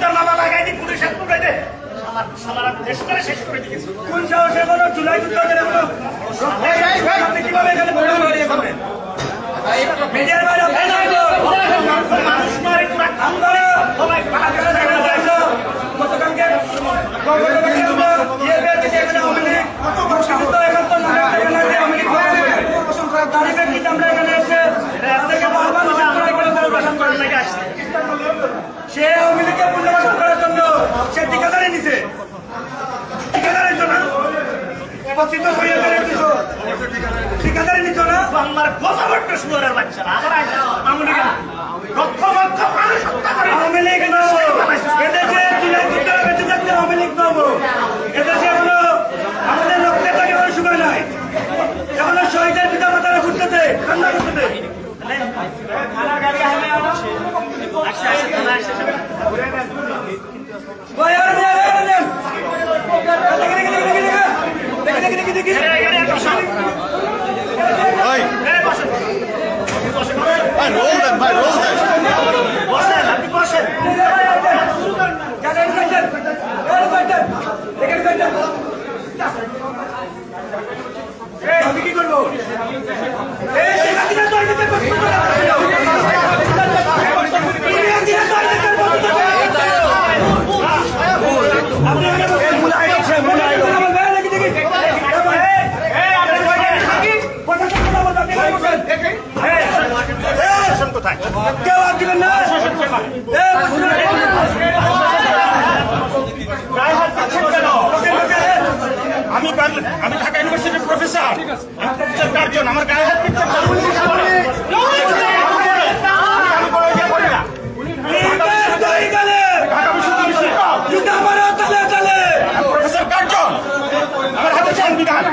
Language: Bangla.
জুতার মালা লাগাই দি পুলিশের পুরাইতে আমার সারা দেশ করে শেষ করে দিয়েছে কোন সাহসে কোনো জুলাই যুদ্ধ করে আপনি কিভাবে এখানে বড় বাড়িয়ে করবেন মিডিয়ার বাইরে মানুষ মারে পুরা কাম করে সবাই পালা করে জায়গা যাইছো গতকালকে ইয়ে বের থেকে এখানে অমিলি কত বড় সাহস তো এখন তো এখানে অমিলি তারিখে কি আমরা এখানে এসে তাদেরকে বারবার পুনর্বাসন করার লাগে আসছে সে আওয়ামী লীগকে পুনর্বাসন করার জন্য সে ঠিকাদারি নিছে ঠিকাদারের জন্য পতিত সরিয়াদের কিছু ঠিকাদারি নিছ না বাংলার গোসাবর্ত শুয়ারের বাচ্চারা আবার আওয়ামী লীগ লক্ষ লক্ষ মানুষ হত্যা করে আওয়ামী লীগ এদেশে জুলাই যুদ্ধে বেঁচে থাকতে আওয়ামী লীগ নবো এদেশে এখনো আমাদের রক্তের লাগে কোনো সুযোগ নাই এখনো শহীদের পিতা মাতারা ঘুরতেছে কান্না করতেছে আমি কি করবো কেউ আর দিবেন না আমি ঢাকা ইউনিভার্সিটির প্রফেসর কার্জন আমার গায়ে হাত দিচ্ছেন প্রফেসর কার্জন আমার হাতে সংবিধান